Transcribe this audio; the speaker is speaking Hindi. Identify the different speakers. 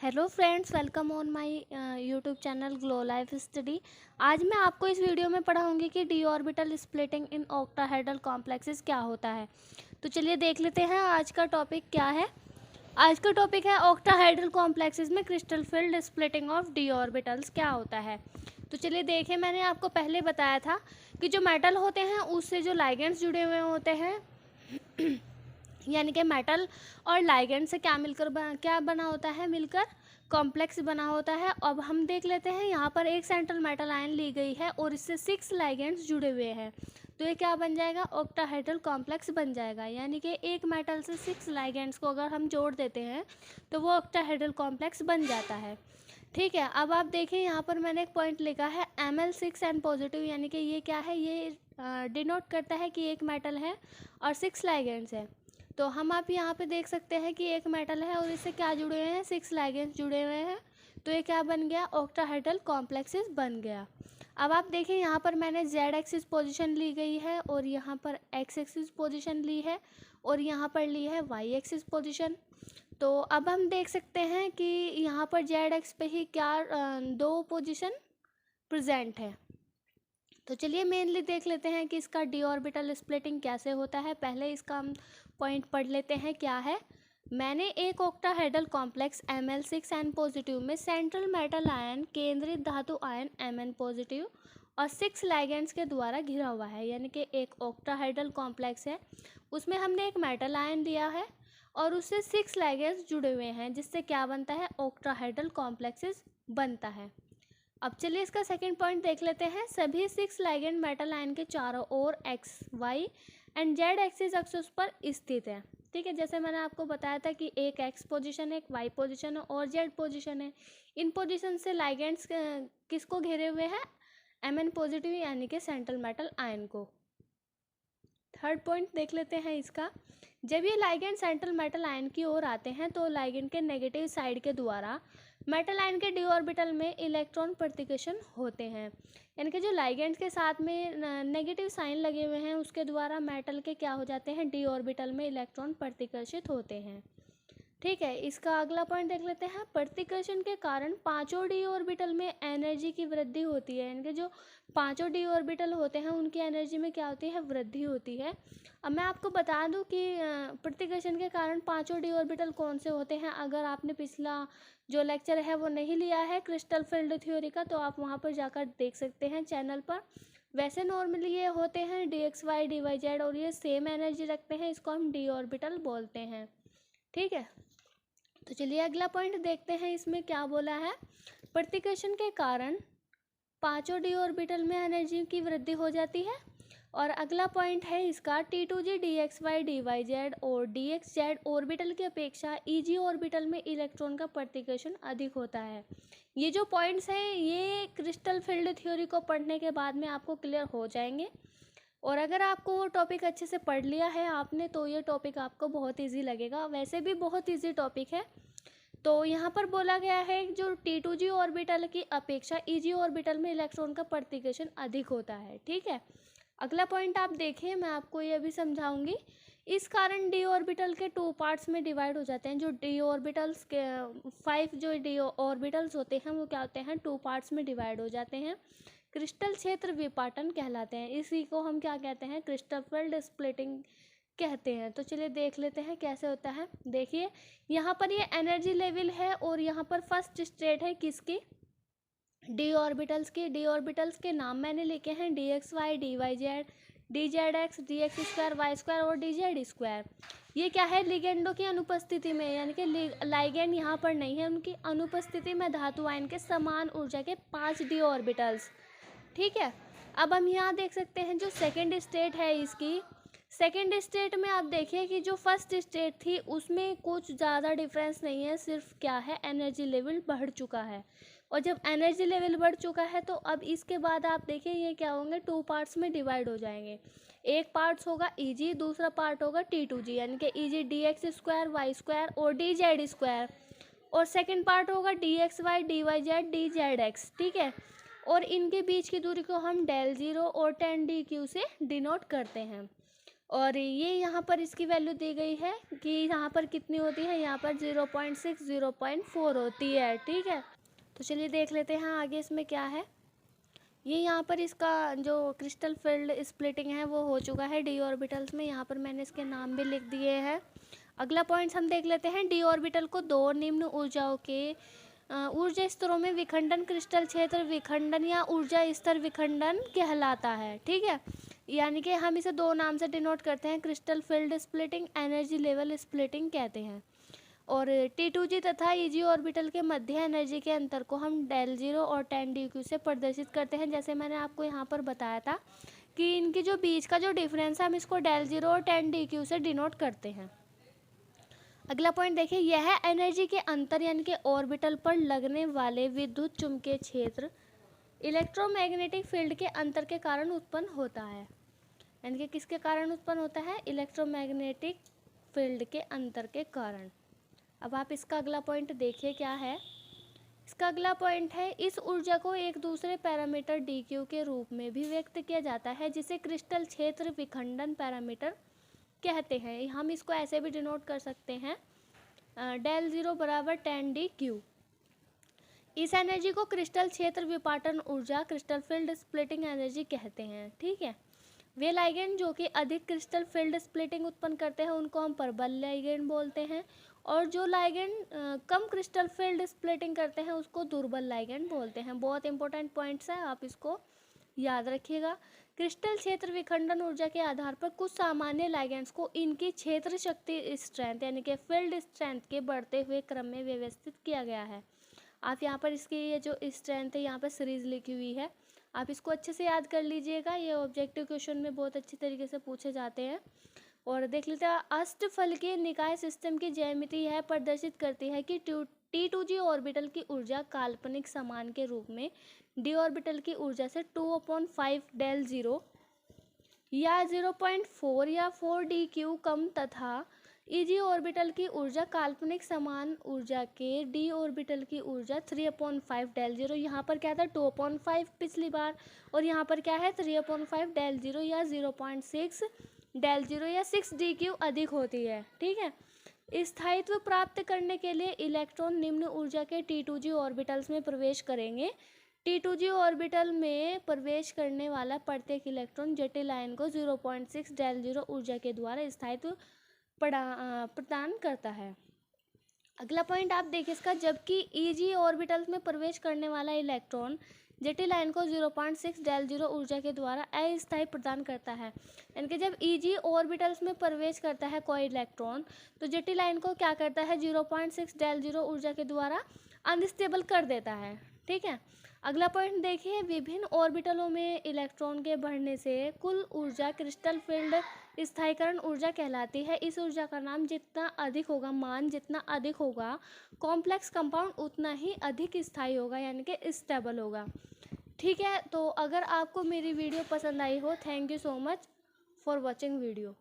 Speaker 1: Hello friends, welcome on my YouTube channel glow life study. आज मैं आपको इस वीडियो में पढ़ाऊंगी कि D orbital splitting in octahedral complexes क्या होता है। तो चलिए देख लेते हैं आज का टॉपिक क्या है। आज का टॉपिक है ऑक्टाहेड्रल कॉम्प्लेक्सेस में crystal field splitting of D orbitals क्या होता है। तो चलिए देखें, मैंने आपको पहले बताया था कि जो मेटल होते हैं उससे जो लाइगेंड्स जुड़े हुए होते हैं यानी कि मेटल और लाइगेंड से क्या मिलकर क्या बना होता है, मिलकर कॉम्प्लेक्स बना होता है। अब हम देख लेते हैं, यहाँ पर एक सेंट्रल मेटल आयन ली गई है और इससे 6 लाइगेंड्स जुड़े हुए हैं, तो ये क्या बन जाएगा, ऑक्टाहेड्रल कॉम्प्लेक्स बन जाएगा। यानी कि एक मेटल से 6 लाइगेंड्स को अगर हम जोड़ देते हैं तो वो ऑक्टाहेड्रल कॉम्प्लेक्स बन जाता है। ठीक है, अब आप देखें यहाँ पर मैंने एक पॉइंट लिखा है Ml6n पॉजिटिव, यानी कि ये क्या है, ये डिनोट करता है कि एक मेटल है और 6 लाइगेंड्स है। तो हम आप यहाँ पे देख सकते हैं कि एक मेटल है और इससे क्या जुड़े हुए हैं, 6 लाइगेंड्स जुड़े हुए हैं, तो ये क्या बन गया, ऑक्टाहेड्रल कॉम्प्लेक्सेस बन गया। अब आप देखें यहाँ पर मैंने जेड एक्सिस पोजीशन ली गई है और यहाँ पर एक्स एक्सिस पोजीशन ली है और यहाँ पर ली है वाई एक्सिस पोजीशन। तो अब हम देख सकते हैं कि यहाँ पर जेड एक्स पे ही क्या दो पोजीशन प्रेजेंट है। तो चलिए मेनली देख लेते हैं कि इसका डी ऑर्बिटल स्प्लिटिंग कैसे होता है। पहले इसका हम पॉइंट पढ़ लेते हैं क्या है। मैंने एक ऑक्टाहेड्रल कॉम्प्लेक्स Ml6n पॉजिटिव में सेंट्रल मेटल आयन, केंद्रित धातु आयन Mn पॉजिटिव और 6 लाइगेंड्स के द्वारा घिरा हुआ है। यानी कि एक ऑक्टाहेड्रल कॉम्प्लेक्स है, उसमें हमने एक मेटल आयन दिया है और उससे 6 लाइगेंड्स जुड़े हुए हैं, जिससे क्या बनता है, ऑक्टाहेड्रल कॉम्प्लेक्सेस बनता है। अब चलिए इसका सेकंड पॉइंट देख लेते हैं। सभी 6 लाइगेंड मेटल आयन के चारों ओर X, Y and Z axis axis पर स्थित है। ठीक है, जैसे मैंने आपको बताया था कि एक एक्स पोजीशन है, एक वाई पोजीशन है और जेड पोजीशन है। इन पोजीशन से लाइगेंड्स किसको घेरे हुए हैं, Mn पॉजिटिव यानी कि सेंट्रल मेटल आयन को। थर्ड पॉइंट देख लेते हैं इसका। जब ये लाइगेंड सेंट्रल मेटल आयन की ओर आते हैं तो लाइगेंड के नेगेटिव साइड के द्वारा मेटल आयन के डी ऑर्बिटल में इलेक्ट्रॉन प्रतिकर्षण होते हैं। यानी कि जो लाइगेंड्स के साथ में नेगेटिव साइन लगे हुए हैं उसके द्वारा मेटल के क्या हो जाते हैं, डी ऑर्बिटल में इलेक्ट्रॉन प्रतिकर्षित होते हैं। ठीक है, इसका अगला पॉइंट देख लेते हैं। प्रतिकर्षण के कारण पांचों डी ऑर्बिटल में एनर्जी की वृद्धि होती है। यानी कि जो पांचों डी ऑर्बिटल होते हैं उनकी एनर्जी में क्या होती है, वृद्धि होती है। अब मैं आपको बता दूं कि प्रतिकर्षण के कारण पांचों डी ऑर्बिटल कौन से होते हैं। अगर आपने पिछला जो लेक्चर है वो नहीं लिया है क्रिस्टल फील्ड थ्योरी का, तो आप वहाँ पर जाकर देख सकते हैं चैनल पर। वैसे नॉर्मली ये होते हैं D X Y D Y Z और ये सेम एनर्जी रखते हैं, इसको हम डी ऑर्बिटल बोलते हैं। ठीक है, तो चलिए अगला पॉइंट देखते हैं, इसमें क्या बोला है। प्रतिकर्षण के कारण पांचों डी ऑर्बिटल में एनर्जी की वृद्धि हो जाती है। और अगला पॉइंट है इसका, T2g D X Y D Y Z और डी एक्स जेड ऑर्बिटल की अपेक्षा EG ऑर्बिटल में इलेक्ट्रॉन का प्रतिकर्षण अधिक होता है। ये जो पॉइंट्स हैं ये क्रिस्टल फील्ड थ्योरी को पढ़ने के बाद में आपको क्लियर हो जाएंगे। और अगर आपको वो टॉपिक अच्छे से पढ़ लिया है आपने तो ये टॉपिक आपको बहुत ईजी लगेगा। वैसे भी बहुत ईजी टॉपिक है। तो यहाँ पर बोला गया है जो T2g ऑर्बिटल की अपेक्षा EG ऑर्बिटल में इलेक्ट्रॉन का प्रतिकर्षण अधिक होता है। ठीक है, अगला पॉइंट आप देखिए, मैं आपको ये भी समझाऊंगी। इस कारण डी ऑर्बिटल के 2 पार्ट्स में डिवाइड हो जाते हैं। जो डी ऑर्बिटल्स के 5 जो डी ऑर्बिटल्स होते हैं वो क्या होते हैं, 2 पार्ट्स में डिवाइड हो जाते हैं। क्रिस्टल क्षेत्र विपाटन कहलाते हैं। इसी को हम क्या कहते हैं, क्रिस्टल फील्ड स्प्लिटिंग कहते हैं। तो चलिए देख लेते हैं कैसे होता है। देखिए यहाँ पर ये एनर्जी लेवल है और यहाँ पर फर्स्ट स्टेट है किसकी, डी ऑर्बिटल्स के। डी ऑर्बिटल्स के नाम मैंने लिखे हैं D X Y D Y Z, D Z X, D X square Y square और डी जेड स्क्वायर। ये क्या है, लिगेंडों की अनुपस्थिति में, यानी कि लाइगेंड यहाँ पर नहीं है, उनकी अनुपस्थिति में धातु आयन के समान ऊर्जा के 5 डी ऑर्बिटल्स। ठीक है, अब हम यहाँ देख सकते हैं जो सेकेंड स्टेट है इसकी। सेकेंड स्टेट में आप देखिए कि जो फर्स्ट स्टेट थी उसमें कुछ ज़्यादा डिफरेंस नहीं है, सिर्फ क्या है, एनर्जी लेवल बढ़ चुका है। और जब एनर्जी लेवल बढ़ चुका है तो अब इसके बाद आप देखिए ये क्या होंगे, 2 पार्ट्स में डिवाइड हो जाएंगे। एक पार्ट्स होगा EG, दूसरा पार्ट होगा T2g, यानी कि EG D X square Y square और डी जेड स्क्वायर, और सेकेंड पार्ट होगा D X Y D Y Z D Z X. ठीक है, और इनके बीच की दूरी को हम del0 और tan dq से डिनोट करते हैं। और ये यहाँ पर इसकी वैल्यू दी गई है कि यहाँ पर कितनी होती है, यहाँ पर 0.6 0.4 होती है। ठीक है, तो चलिए देख लेते हैं आगे इसमें क्या है। ये यहाँ पर इसका जो क्रिस्टल फील्ड स्प्लिटिंग है वो हो चुका है डी ऑर्बिटल्स में। यहाँ पर मैंने इसके नाम भी लिख दिए हैं। अगला पॉइंट्स हम देख लेते हैं। डी ऑर्बिटल को दो निम्न ऊर्जाओं के ऊर्जा स्तरों में विखंडन क्रिस्टल क्षेत्र विखंडन या ऊर्जा स्तर विखंडन कहलाता है। ठीक है, यानी कि हम इसे दो नाम से डिनोट करते हैं, crystal field splitting, energy level splitting कहते हैं। और T2G तथा EG ऑर्बिटल के मध्य एनर्जी के अंतर को हम डेल जीरो और 10dq से प्रदर्शित करते हैं। जैसे मैंने आपको यहाँ पर बताया था कि इनकी जो बीच का जो डिफरेंस है हम इसको डेल जीरो और 10dq से डिनोट करते हैं। अगला पॉइंट देखिए, यह एनर्जी के अंतर यानी कि ऑर्बिटल पर लगने वाले विद्युत चुंबकीय क्षेत्र इलेक्ट्रोमैग्नेटिक फील्ड के अंतर के कारण उत्पन्न होता है। यानी कि किसके कारण उत्पन्न होता है, इलेक्ट्रोमैग्नेटिक फील्ड के अंतर के कारण। अब आप इसका अगला पॉइंट देखिए क्या है। इसका अगला पॉइंट है, इस ऊर्जा को एक दूसरे पैरामीटर dq के रूप में भी व्यक्त किया जाता है जिसे क्रिस्टल क्षेत्र विखंडन पैरामीटर कहते हैं। हम इसको ऐसे भी डिनोट कर सकते हैं, डेल जीरो बराबर 10dq। इस एनर्जी को क्रिस्टल क्षेत्र विपाटन ऊर्जा क्रिस्टल फील्ड स्प्लिटिंग एनर्जी कहते हैं। ठीक है, वे लाइगेंड जो कि अधिक क्रिस्टल फील्ड स्प्लिटिंग उत्पन्न करते हैं उनको हम प्रबल लाइगेंड बोलते हैं, और जो लाइगेंड कम क्रिस्टल फील्ड स्प्लिटिंग करते हैं उसको दुर्बल लाइगेंड बोलते हैं। बहुत इंपॉर्टेंट पॉइंट्स हैं, आप इसको याद रखिएगा। क्रिस्टल क्षेत्र विखंडन ऊर्जा के आधार पर कुछ सामान्य लाइगेंड्स को इनकी क्षेत्र शक्ति स्ट्रेंथ यानी कि फील्ड स्ट्रेंथ के बढ़ते हुए क्रम में व्यवस्थित किया गया है। आप यहाँ पर इसकी ये जो स्ट्रेंथ है यहाँ पर सीरीज लिखी हुई है, आप इसको अच्छे से याद कर लीजिएगा। ये ऑब्जेक्टिव क्वेश्चन में बहुत अच्छी तरीके से पूछे जाते हैं। और देख लेते हैं, अष्टफलकीय निकाय सिस्टम की ज्यामिति यह प्रदर्शित करती है कि T2G ऑर्बिटल की ऊर्जा काल्पनिक समान के रूप में डी ऑर्बिटल की ऊर्जा से 2/5 डेल जीरो या 0.4 या 4dq कम तथा EG ऑर्बिटल की ऊर्जा काल्पनिक समान ऊर्जा के डी ऑर्बिटल की ऊर्जा 3/5 डेल जीरो। यहाँ पर क्या था 2/5 पिछली बार, और यहाँ पर क्या है 3/5 डेल जीरो या 0.6 डेल जीरो या 6dq अधिक होती है। ठीक है, स्थायित्व प्राप्त करने के लिए इलेक्ट्रॉन निम्न ऊर्जा के T2G ऑर्बिटल्स में प्रवेश करेंगे। T2G ऑर्बिटल में प्रवेश करने वाला प्रत्येक इलेक्ट्रॉन जटिल आयन को 0.6 डेल जीरो ऊर्जा के द्वारा स्थायित्व प्रदान करता है। अगला पॉइंट आप देखिए इसका, जबकि EG ऑर्बिटल्स में प्रवेश करने वाला इलेक्ट्रॉन जटिल आयन को 0.6 डेल जीरो ऊर्जा के द्वारा अस्थायी प्रदान करता है। यानी कि जब EG ऑर्बिटल्स में प्रवेश करता है कोई इलेक्ट्रॉन तो जटिल आयन को क्या करता है 0.6 डेल जीरो ऊर्जा के द्वारा अनस्टेबल कर देता है। ठीक है, अगला पॉइंट देखिए, विभिन्न ऑर्बिटलों में इलेक्ट्रॉन के बढ़ने से कुल ऊर्जा क्रिस्टल फील्ड स्थायीकरण ऊर्जा कहलाती है। इस ऊर्जा का नाम जितना अधिक होगा, मान जितना अधिक होगा कॉम्प्लेक्स कंपाउंड उतना ही अधिक स्थायी होगा यानी कि स्टेबल होगा। ठीक है, तो अगर आपको मेरी वीडियो पसंद आई हो, thank you so much for watching video.